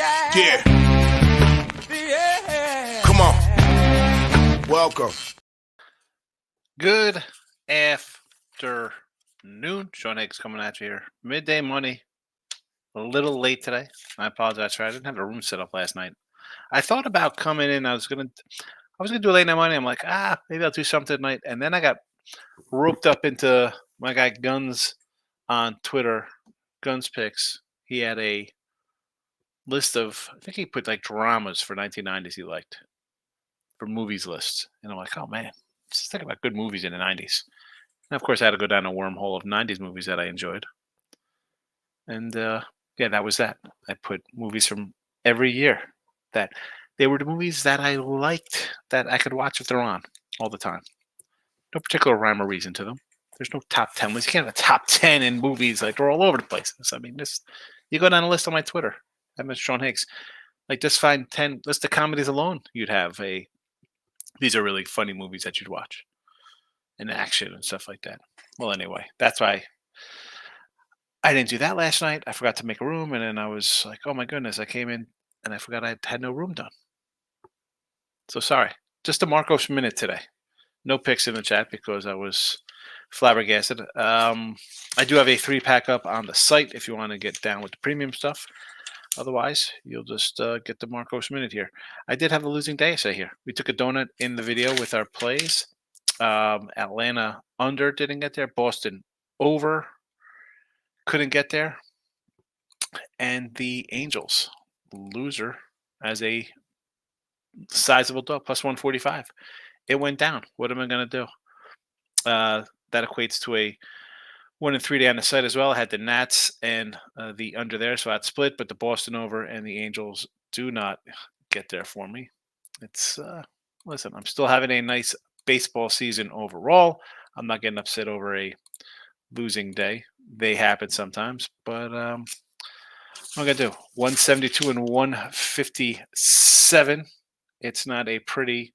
Yeah. Come on. Welcome. Good afternoon. Sean Higgs coming at you here. Midday money. A little late today. I apologize for I didn't have a room set up last night. I thought about coming in. I was gonna do late night money. I'm like, maybe I'll do something tonight. And then I got roped up into my guy Guns on Twitter, Guns Picks. He had a list of, I think he put like dramas for 1990s he liked for movies lists. And I'm like, oh man, let's think about good movies in the 90s. And of course, I had to go down a wormhole of 90s movies that I enjoyed. And yeah, that was that. I put movies from every year that they were the movies that I liked that I could watch if they're on all the time. No particular rhyme or reason to them. There's no top 10 lists. You can't have a top 10 in movies. Like, they're all over the place. I mean, you go down a list on my Twitter. I'm Sean Higgs. Like, just find 10 list of comedies alone. You'd have these are really funny movies that you'd watch. And action and stuff like that. Well, anyway, that's why I didn't do that last night. I forgot to make a room. And then I was like, oh my goodness, I came in and I forgot I had no room done. So sorry. Just a Marcos minute today. No picks in the chat because I was flabbergasted. I do have a 3-pack up on the site if you want to get down with the premium stuff. Otherwise, you'll just get the Marcos minute here. I did have a losing day, say here. We took a donut in the video with our plays. Atlanta under didn't get there. Boston over couldn't get there. And the Angels loser as a sizable dog, plus 145. It went down. What am I going to do? That equates to a 1-3 day on the site as well. I had the Nats and the under there, so I'd split, but the Boston over and the Angels do not get there for me. It's listen, I'm still having a nice baseball season overall. I'm not getting upset over a losing day. They happen sometimes, but what am I gonna do? 172 and 157. It's not a pretty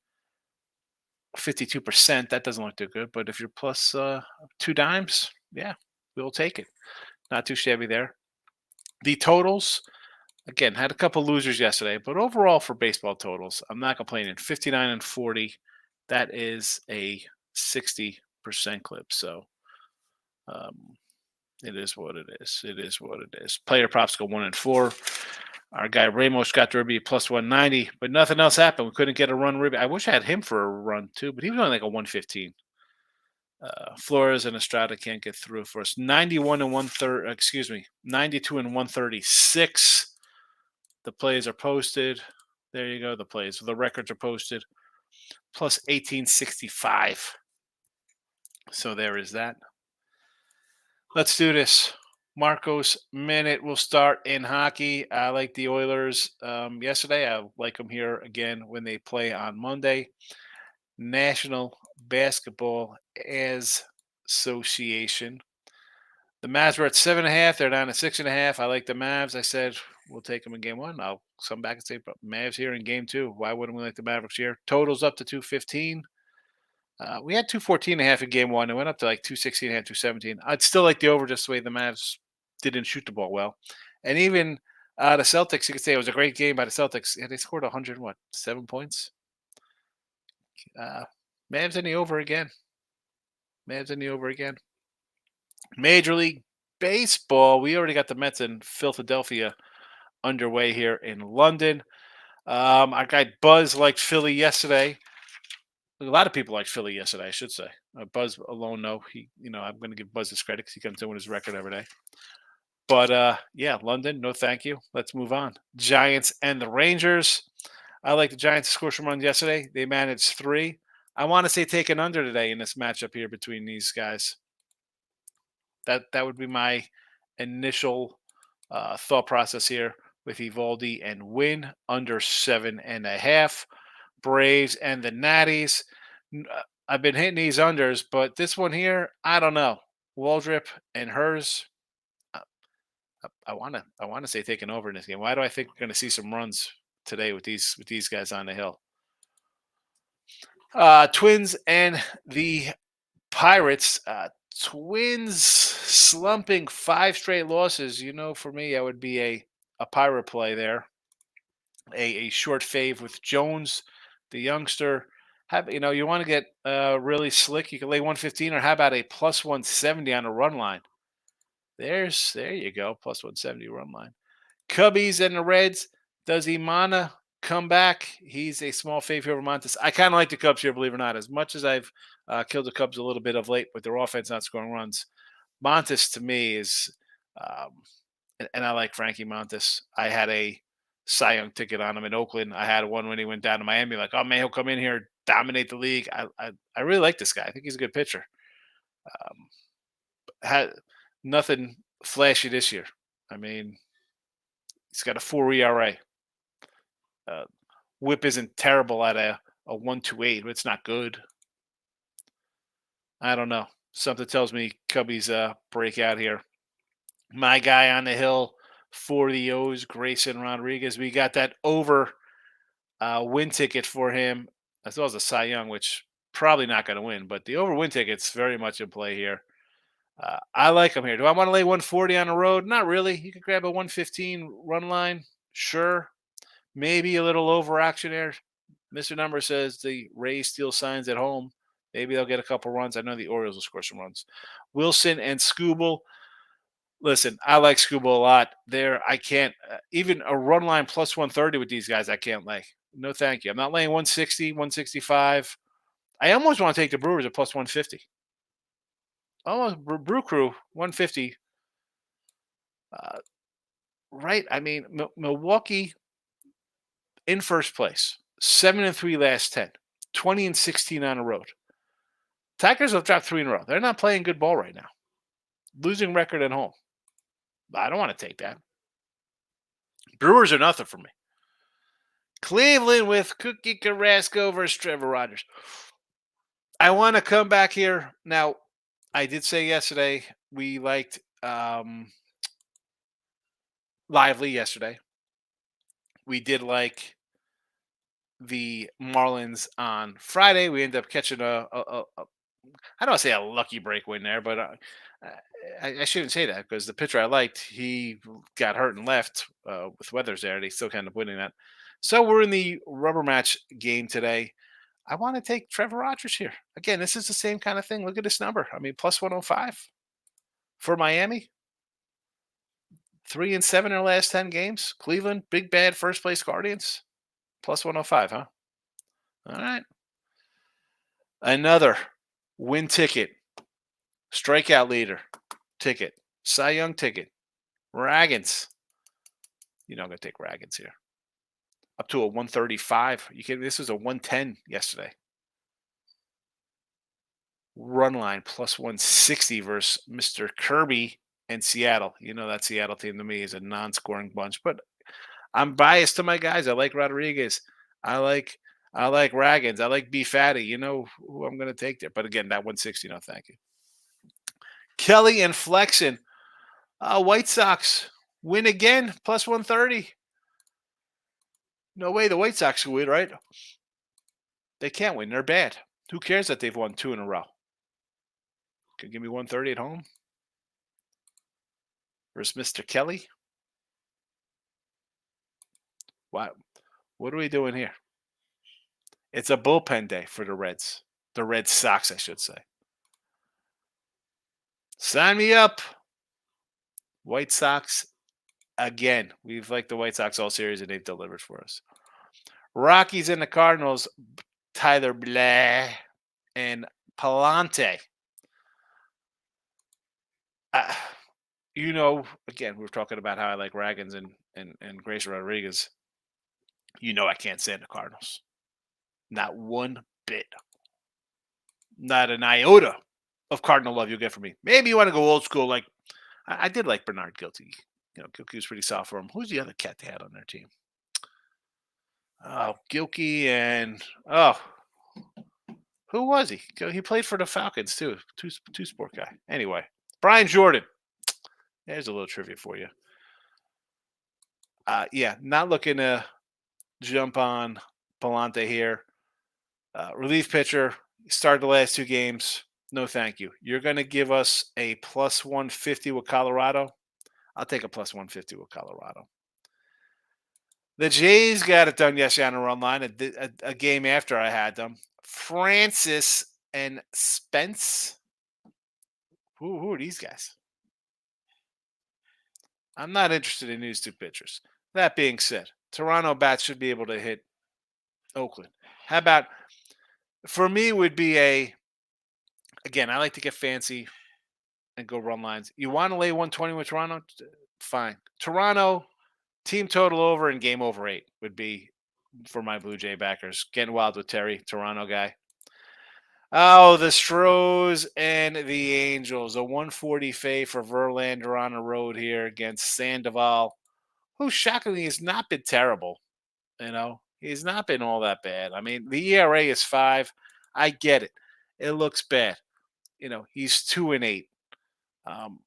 52%. That doesn't look too good, but if you're plus 2 dimes, yeah, we'll take it. Not too shabby there. The totals, again, had a couple losers yesterday, but overall for baseball totals, I'm not complaining. 59 and 40, that is a 60% clip. So it is what it is. It is what it is. Player props go 1 and 4. Our guy Ramos got to be plus 190, but nothing else happened. We couldn't get a run. I wish I had him for a run too, but he was only like a 115. Flores and Estrada can't get through for us. 91 and 130. Excuse me, 92 and 136. The plays are posted. There you go. The plays. The records are posted. Plus 1865. So there is that. Let's do this. Marcos minute will start in hockey. I like the Oilers yesterday. I like them here again when they play on Monday. National Basketball Association. The Mavs were at 7.5. They're down to 6.5. I like the Mavs. I said we'll take them in game 1. I'll come back and say Mavs here in game 2. Why wouldn't we like the Mavericks here? Totals up to 215. We had 214.5 in game 1. It went up to like 216.5, 217. I'd still like the over just the way the Mavs didn't shoot the ball well. And even the Celtics, you could say it was a great game by the Celtics. Yeah, they scored 7 points. Mavs in the over again. Mavs in the over again. Major League Baseball. We already got the Mets in Philadelphia underway here in London. Our guy Buzz liked Philly yesterday. A lot of people liked Philly yesterday, I should say. Buzz alone, no. I'm going to give Buzz his credit because he comes in with his record every day. But, yeah, London, no thank you. Let's move on. Giants and the Rangers. I like the Giants to score some runs yesterday. They managed 3. I want to say take an under today in this matchup here between these guys. That would be my initial thought process here with Evaldi and Win under 7.5. Braves and the Natties. I've been hitting these unders, but this one here, I don't know. Waldrip and Hers. I want to say taking over in this game. Why do I think we're going to see some runs today with these guys on the hill? Twins and the Pirates. Twins slumping 5 straight losses. For me, I would be a Pirate play there. a short fave with Jones, the youngster. You want to get really slick? You can lay 115, or how about a plus 170 on the run line? There you go, plus 170 run line. Cubbies and the Reds. Does Imana come back? He's a small favorite over Montes. I kind of like the Cubs here, believe it or not. As much as I've killed the Cubs a little bit of late with their offense not scoring runs, Montes to me is, um, and I like Frankie Montes. I had a Cy Young ticket on him in Oakland. I had one when he went down to Miami. Like, oh man, he'll come in here, dominate the league. I really like this guy. I think he's a good pitcher. Um, had nothing flashy this year. I mean, he's got a 4 ERA. Uh, Whip isn't terrible at a 1.28, but it's not good. I don't know. Something tells me Cubbies break out here. My guy on the hill for the O's, Grayson Rodriguez. We got that over win ticket for him, as well as a Cy Young, which probably not going to win, but the over win ticket's very much in play here. I like him here. Do I want to lay 140 on the road? Not really. You could grab a 115 run line. Sure. Maybe a little overaction there. Mr. Number says the Rays steal signs at home. Maybe they'll get a couple runs. I know the Orioles will score some runs. Wilson and Scooble. Listen, I like Scooble a lot. There, I can't even a run line plus 130 with these guys. I can't lay. No, thank you. I'm not laying 160, 165. I almost want to take the Brewers at plus 150. Almost Brew Crew 150. Right? I mean, Milwaukee in first place, 7-3 last 10, 20-16 on the road. Tigers have dropped 3 in a row. They're not playing good ball right now. Losing record at home. I don't want to take that. Brewers are nothing for me. Cleveland with Cookie Carrasco versus Trevor Rogers. I want to come back here. Now, I did say yesterday we liked Lively yesterday. We did like the Marlins on Friday. We ended up catching I don't want to say a lucky break win there, but I shouldn't say that because the pitcher I liked, he got hurt and left with Weathers there. They still kind of winning that. So we're in the rubber match game today. I want to take Trevor Rogers here. Again, this is the same kind of thing. Look at this number. I mean, plus 105 for Miami. 3-7 in their last 10 games. Cleveland, big bad first place Guardians. Plus 105, huh? All right. Another win ticket. Strikeout leader ticket. Cy Young ticket. Ragans. I'm going to take Ragans here. Up to a 135. You kidding? This was a 110 yesterday. Run line plus 160 versus Mr. Kirby and Seattle. That Seattle team to me is a non-scoring bunch, but I'm biased to my guys. I like Rodriguez. I like Ragans. I like B Fatty. You know who I'm going to take there. But again, that 160, no thank you. Kelly and Flexen. White Sox win again, plus 130. No way the White Sox can win, right? They can't win. They're bad. Who cares that they've won 2 in a row? Can you give me 130 at home? Versus Mr. Kelly? What are we doing here? It's a bullpen day for the Reds. The Red Sox, I should say. Sign me up. White Sox again. We've liked the White Sox all series, and they've delivered for us. Rockies and the Cardinals. Tyler Blah and Palante. Again, we were talking about how I like Ragans and Grayson Rodriguez. I can't stand the Cardinals. Not one bit. Not an iota of Cardinal love you'll get from me. Maybe you want to go old school. Like I did like Bernard Gilkey. Gilkey was pretty soft for him. Who's the other cat they had on their team? Oh, Gilkey and who was he? He played for the Falcons too. Two sport guy. Anyway, Brian Jordan. There's a little trivia for you. Not looking to jump on Palante here. Relief pitcher. Started the last 2 games. No, thank you. You're going to give us a plus 150 with Colorado? I'll take a plus 150 with Colorado. The Jays got it done yesterday on a run line, a game after I had them. Francis and Spence. Who are these guys? I'm not interested in these two pitchers. That being said, Toronto bats should be able to hit Oakland. How about for me would be again, I like to get fancy and go run lines. You want to lay 120 with Toronto? Fine. Toronto team total over and game over 8 would be for my Blue Jay backers. Getting wild with Terry, Toronto guy. Oh, the Stros and the Angels. A 140 fade for Verlander on the road here against Sandoval, who shockingly has not been terrible. He's not been all that bad. I mean, the ERA is 5. I get it. It looks bad. He's 2-8. Um,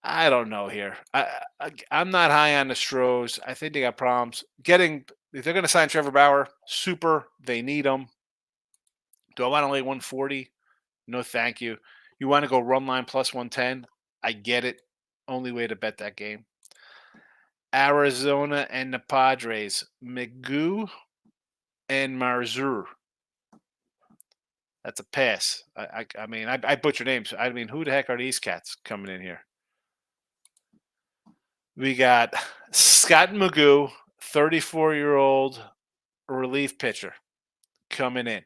I don't know here. I'm not high on the Stros. I think they got problems if they're going to sign Trevor Bauer. Super. They need him. Do I want to lay 140? No, thank you. You want to go run line plus 110? I get it. Only way to bet that game. Arizona and the Padres. McGoo and Marzur. That's a pass. I mean, I butcher names. I mean, who the heck are these cats coming in here? We got Scott McGoo, 34-year-old relief pitcher, coming in.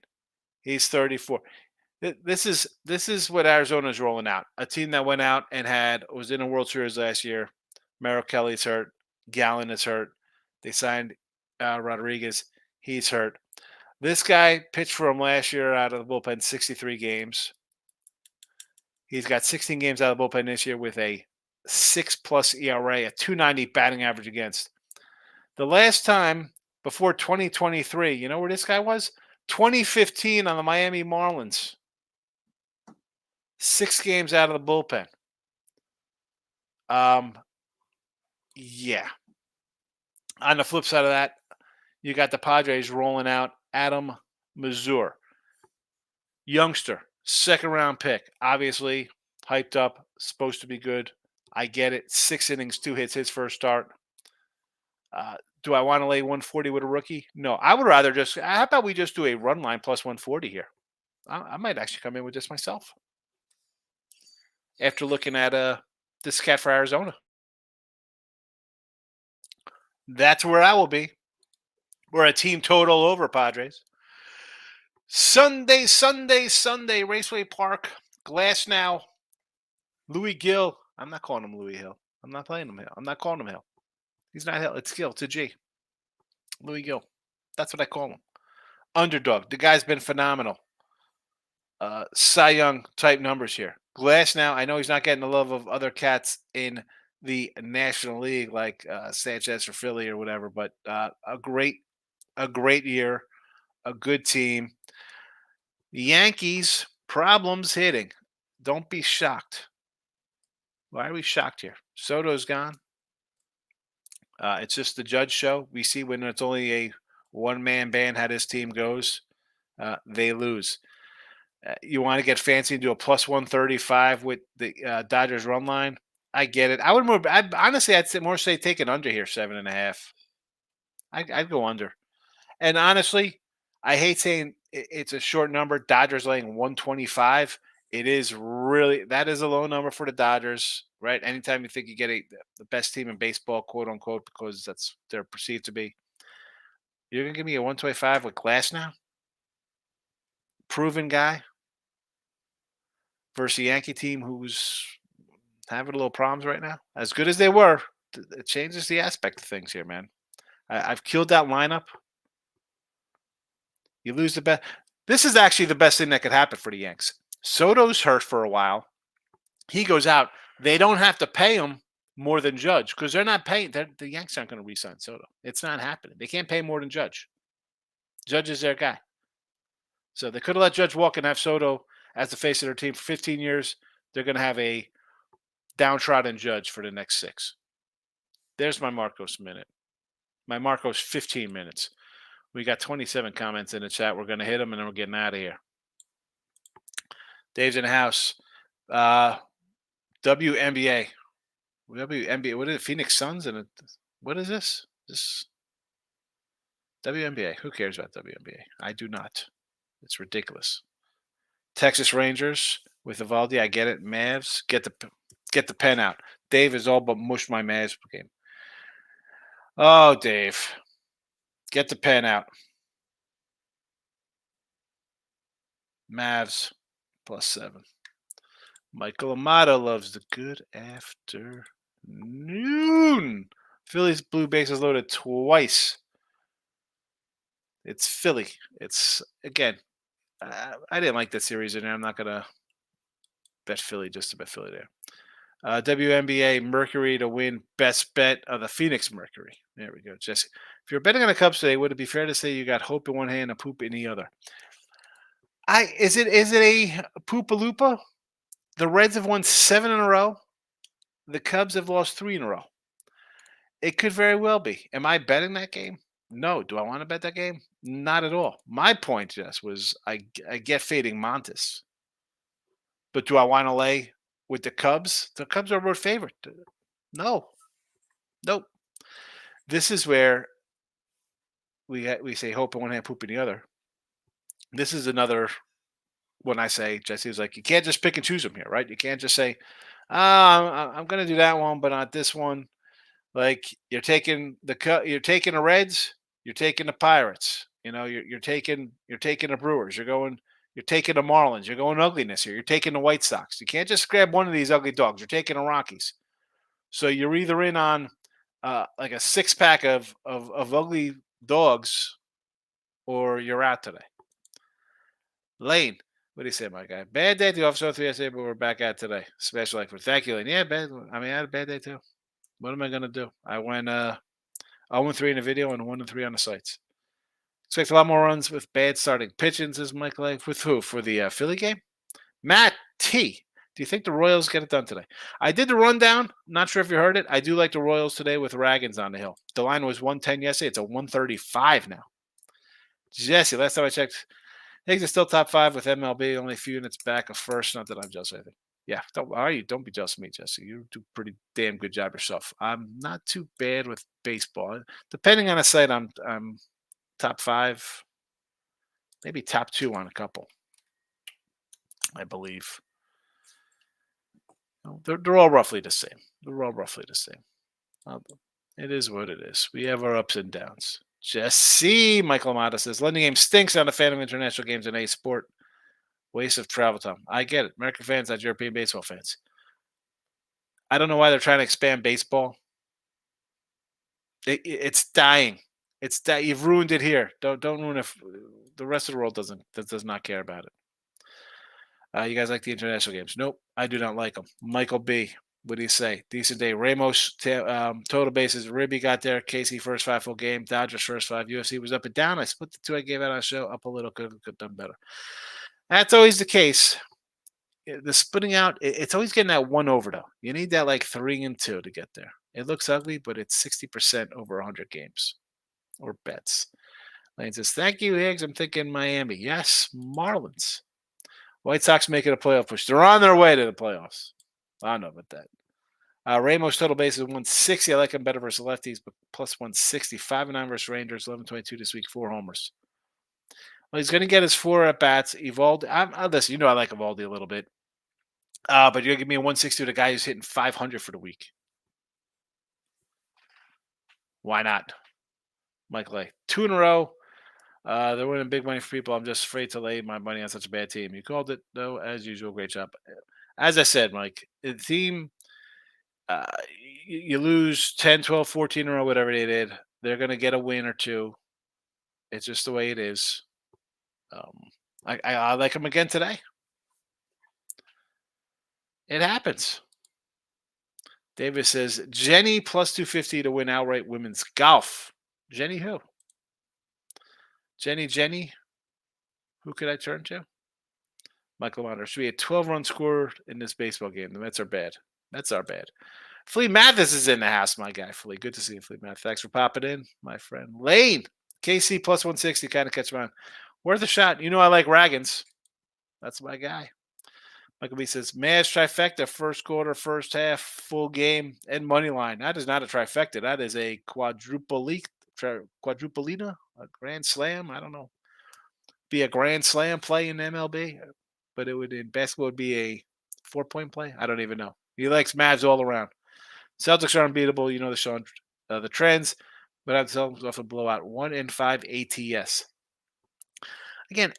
He's 34. This is what Arizona's rolling out. A team that went out and was in a World Series last year. Merrill Kelly's hurt. Gallen is hurt. They signed Rodriguez. He's hurt. This guy pitched for him last year out of the bullpen 63 games. He's got 16 games out of the bullpen this year with a 6+ ERA, a 290 batting average against. The last time before 2023, you know where this guy was? 2015 on the Miami Marlins. 6 games out of the bullpen. Yeah. On the flip side of that, you got the Padres rolling out Adam Mazur. Youngster, second-round pick. Obviously, hyped up, supposed to be good. I get it. 6 innings, 2 hits, his first start. Do I want to lay 140 with a rookie? No. I would rather how about we just do a run line plus 140 here? I might actually come in with this myself after looking at this cat for Arizona. That's where I will be. We're a team total over, Padres. Sunday, Raceway Park, Glass now. Louis Gill. I'm not calling him Louis Hill. I'm not playing him Hill. I'm not calling him Hill. He's not Hill. It's Gill. It's a G. Louis Gill. That's what I call him. Underdog. The guy's been phenomenal. Cy Young type numbers here. Glass now. I know he's not getting the love of other cats in the National League like Sanchez or Philly or whatever, but a great year, a good team. The Yankees, problems hitting. Don't be shocked. Why are we shocked here? Soto's gone. It's just the Judge show. We see when it's only a one-man band how this team goes. They lose. You want to get fancy and do a plus 135 with the Dodgers run line? I get it. Honestly, I'd more say take an under here, 7.5. I'd go under. And honestly, I hate saying it's a short number. Dodgers laying 125. That is a low number for the Dodgers, right? Anytime you think you get the best team in baseball, quote unquote, because that's they're perceived to be. You're gonna give me a 125 with Glass now? Proven guy versus a Yankee team who's having a little problems right now. As good as they were, it changes the aspect of things here, man. I've killed that lineup. You lose the best. This is actually the best thing that could happen for the Yanks. Soto's hurt for a while. He goes out. They don't have to pay him more than Judge because they're not paying. The Yanks aren't going to re-sign Soto. It's not happening. They can't pay more than Judge. Judge is their guy. So they could have let Judge walk and have Soto as the face of their team for 15 years. They're going to have a downtrodden Judge for the next 6. There's my Marcos minute. My Marcos 15 minutes. We got 27 comments in the chat. We're going to hit them, and then we're getting out of here. Dave's in the house. WNBA. WNBA. What is it? Phoenix Suns? And What is this? This WNBA. Who cares about WNBA? I do not. It's ridiculous. Texas Rangers with Evaldi. I get it. Mavs. Get the pen out. Dave has all but mushed my Mavs game. Oh, Dave. Get the pen out. Mavs +7. Michael Amato loves the good afternoon. Phillies blue bases loaded twice. It's Philly. It's, again, I didn't like that series in there. I'm not going to bet Philly just to bet Philly there. WNBA Mercury to win best bet of the Phoenix Mercury. There we go, Jesse. If you're betting on the Cubs today, would it be fair to say you got hope in one hand and poop in the other? Is it a poopaloopa? The Reds have won 7 in a row. The Cubs have lost 3 in a row. It could very well be. Am I betting that game? No. Do I want to bet that game? Not at all. My point, Jess, was I get fading Montes. But do I want to lay with the Cubs? The Cubs are a road favorite. No. Nope. This is where we say hope in one hand, poop in the other. This is another when I say, Jesse was like, you can't just pick and choose them here, right? You can't just say, I'm going to do that one, but not this one. Like you're taking the Reds, you're taking the Pirates. You know, you're taking the Brewers. You're taking the Marlins. You're going ugliness here. You're taking the White Sox. You can't just grab one of these ugly dogs. You're taking the Rockies. So you're either in on like a 6-pack of ugly dogs, or you're out today. Lane, what do you say, my guy? Bad day at the office 03 yesterday, but we're back at today. Special like for thank you, Lane. Yeah, bad. I mean, I had a bad day too. What am I gonna do? I went 0-3 in the video and 1-3 on the sites. Expect a lot more runs with bad starting pitching, says Mike Lake. With who? For the Philly game? Matt T. Do you think the Royals get it done today? I did the rundown. Not sure if you heard it. I do like the Royals today with Raggins on the hill. The line was 110 yesterday. It's a 135 now. Jesse, last time I checked, I think it's still top 5 with MLB. Only a few units back of first. Not that I'm jealous or anything. Yeah, don't be jealous of me, Jesse. You do a pretty damn good job yourself. I'm not too bad with baseball. Depending on the site, I'm top 5, maybe top 2 on a couple, I believe. They're all roughly the same. It is what it is. We have our ups and downs. Jesse, Michael Amata says, London game stinks on a fan of international games in a sport. Waste of travel time. I get it. American fans, not European baseball fans. I don't know why they're trying to expand baseball. It's dying. You've ruined it here. Don't ruin it. The rest of the world does not care about it. You guys like the international games? Nope, I do not like them. Michael B. What do you say? Decent day. Ramos, total bases. Ribby got there. Casey first 5 full game. Dodgers first 5. UFC was up and down. I split the 2 I gave out on the show. Up a little. Could have done better. That's always the case. The splitting out, it's always getting that 1 over, though. You need that like 3 and 2 to get there. It looks ugly, but it's 60% over 100 games or bets. Lane says, thank you, Higgs. I'm thinking Miami. Yes, Marlins. White Sox making a playoff push. They're on their way to the playoffs. I don't know about that. Ramos total bases 160. I like him better versus lefties, but plus 160. 5-9 versus Rangers. 11-22 this week. 4 homers. Well, he's going to get his 4 at bats. Evaldi. Listen, you know I like Evaldi a little bit. But you're going to give me a 160 with a guy who's hitting 500 for the week. Why not? Mike Lay. 2 in a row. They're winning big money for people. I'm just afraid to lay my money on such a bad team. You called it, though, as usual. Great job. As I said, Mike, the team, you lose 10, 12, 14 in a row, whatever they did. They're going to get a win or 2. It's just the way it is. I like them again today. It happens. Davis says, Jenny plus 250 to win outright women's golf. Jenny who? Jenny? Who could I turn to? Michael Monder. Should be a 12-run score in this baseball game. The Mets are bad. Mets are bad. Flea Mathis is in the house, my guy. Flea, good to see you, Flea Mathis. Thanks for popping in, my friend. Lane. KC plus 160. Kind of catch my eye. Worth a shot. You know I like Raggins. That's my guy. Michael B says, Mavs trifecta, first quarter, first half, full game, and money line. That is not a trifecta. That is a quadruplina, a grand slam. I don't know. Be a grand slam play in MLB, but it would in basketball would be a 4-point play. I don't even know. He likes Mavs all around. Celtics are unbeatable. You know the trends, but I'd Celtics off a blowout. 1-5 ATS. Again,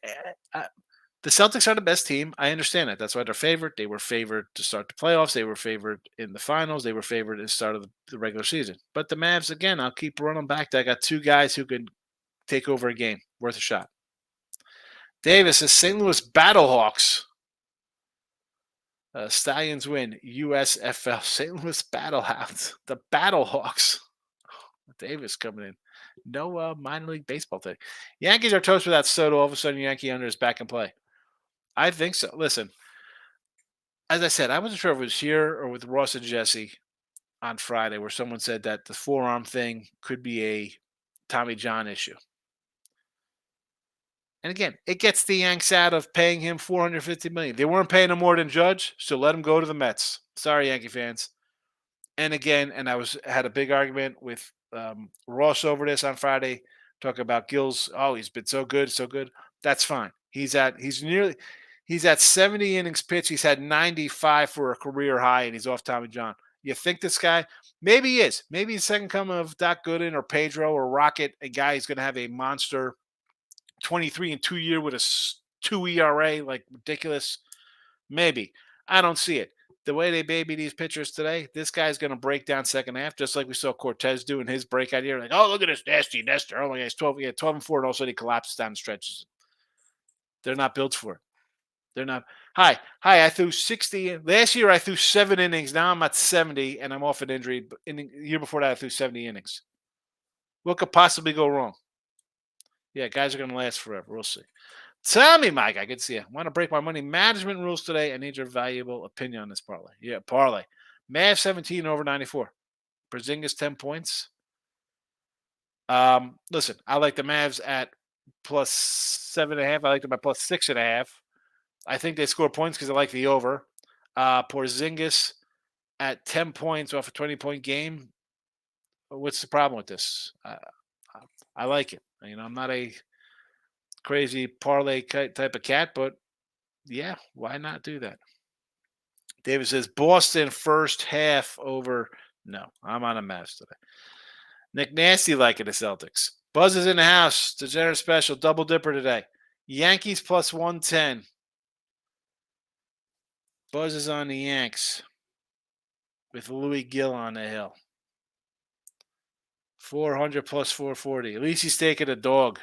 the Celtics are the best team. I understand that. That's why they're favored. They were favored to start the playoffs. They were favored in the finals. They were favored at the start of the regular season. But the Mavs, again, I'll keep running back. I got two guys who can take over a game. Worth a shot. Davis says St. Louis Battlehawks. Stallions win. USFL. St. Louis Battlehounds. The Battlehawks. Davis coming in. No minor league baseball today. Yankees are toast without Soto. All of a sudden, Yankee under is back in play. I think so. Listen, as I said, I wasn't sure if it was here or with Ross and Jesse on Friday where someone said that the forearm thing could be a Tommy John issue. And again, it gets the Yanks out of paying him $450 million. They weren't paying him more than Judge, so let him go to the Mets. Sorry, Yankee fans. And again, and I had a big argument with Ross over this on Friday, talking about Gil's. Oh, he's been so good, so good. That's fine. He's at 70 innings pitched. He's had 95 for a career high, and he's off Tommy John. You think this guy? Maybe he is. Maybe the second coming of Doc Gooden or Pedro or Rocket, a guy who's going to have a monster 23 and 2 year with a 2 ERA, like ridiculous. Maybe. I don't see it. The way they baby these pitchers today, this guy's going to break down second half, just like we saw Cortez do in his breakout year. Like, oh, look at this nasty Nestor. Oh, my God, he's 12 and 4, and all of a sudden he collapses down the stretches. They're not built for it. They're not. Hi, I threw 60. Last year I threw 7 innings. Now I'm at 70, and I'm off an injury. But the year before that, I threw 70 innings. What could possibly go wrong? Yeah, guys are going to last forever. We'll see. Tell me, Mike. I can see you. I want to break my money management rules today. I need your valuable opinion on this parlay. Yeah, parlay. Mavs 17 over 94. Porzingis 10 points. Listen, I like the Mavs at plus 7.5. I like them at plus 6.5. I think they score points because I like the over. Porzingis at 10 points off a 20-point game. What's the problem with this? I like it. I'm not a crazy parlay type of cat, but yeah, why not do that? David says Boston first half over. No, I'm on a Mavs today. Nick Nasty liking the Celtics. Buzz is in the house. Degenerate special double dipper today. Yankees plus 110. Buzz is on the Yanks with Louis Gill on the hill. 400 plus 440. At least he's taking a dog.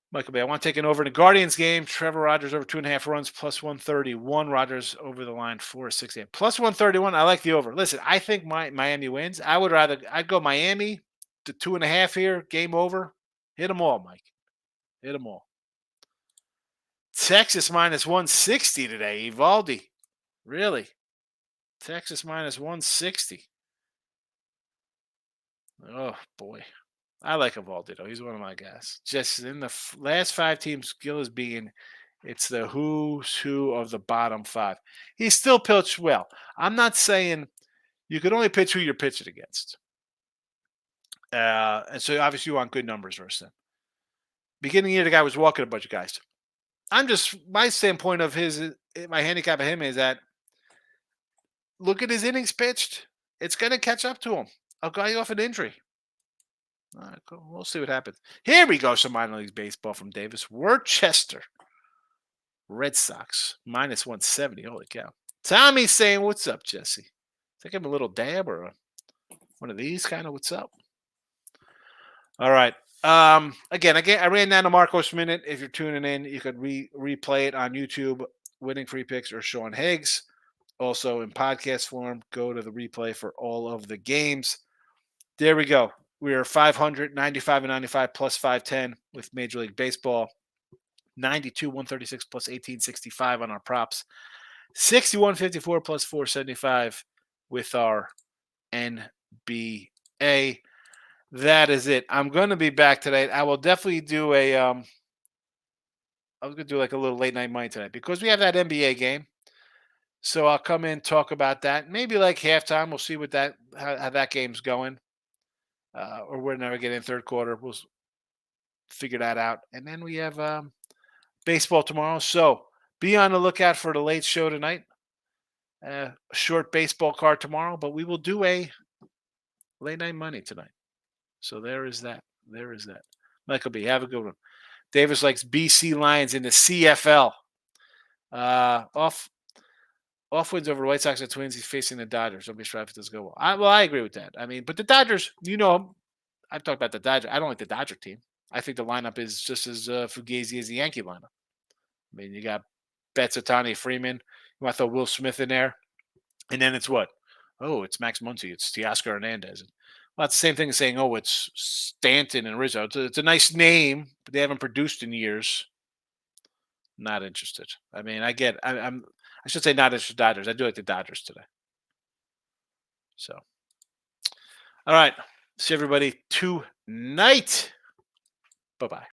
Michael Bay, I want to take an over in the Guardians game. Trevor Rogers over 2.5 runs plus 131. Rogers over the line 4-6 plus 131. I like the over. Listen, I think Miami wins. I'd go Miami to 2.5 here. Game over. Hit them all, Mike. Hit them all. Texas minus 160 today. Evaldi. Really? Texas minus 160. Oh, boy. I like Evaldi, though. He's one of my guys. Just in the last 5 teams, Gill is being, it's the who's who of the bottom 5. He still pitched well. I'm not saying you could only pitch who you're pitching against. And so obviously you want good numbers versus them. Beginning of the year, the guy was walking a bunch of guys. My standpoint of my handicap of him is that look at his innings pitched. It's going to catch up to him. A guy off an injury. All right, cool. We'll see what happens. Here we go. Some minor league baseball from Davis. Worcester Red Sox minus 170. Holy cow. Tommy's saying, what's up, Jesse? Think I'm a little dab or one of these kind of what's up? All right. Again, I ran down the Marcos Minute. If you're tuning in, you could replay it on YouTube, Winning Free Picks or Sean Higgs. Also in podcast form, go to the replay for all of the games. There we go. We are 500, 95 and 95 plus 510 with Major League Baseball. 92, 136 plus 1865 on our props. 6154 plus 475 with our NBA. That is it. I'm going to be back today. I will definitely do a I was gonna do like a little late night money tonight because we have that NBA game. So I'll come in, talk about that. Maybe like halftime. We'll see what how that game's going. Or we're never getting third quarter. Figure that out. And then we have baseball tomorrow. So be on the lookout for the late show tonight. A short baseball card tomorrow, but we will do a late night money tonight. So there is that. There is that. Michael B, have a good one. Davis likes BC Lions in the CFL. Off wins over the White Sox and Twins. He's facing the Dodgers. Don't be surprised if this go well. I agree with that. I mean, but the Dodgers, I've talked about the Dodgers. I don't like the Dodger team. I think the lineup is just as fugazi as the Yankee lineup. I mean, you got Betts, Otani, Freeman. You want to throw Will Smith in there. And then it's what? Oh, it's Max Muncy. It's Teoscar Hernandez. Well, it's the same thing as saying, oh, it's Stanton and Rizzo. It's a nice name, but they haven't produced in years. Not interested. I mean, I should say not interested Dodgers. I do like the Dodgers today. So, all right. See everybody tonight. Bye-bye.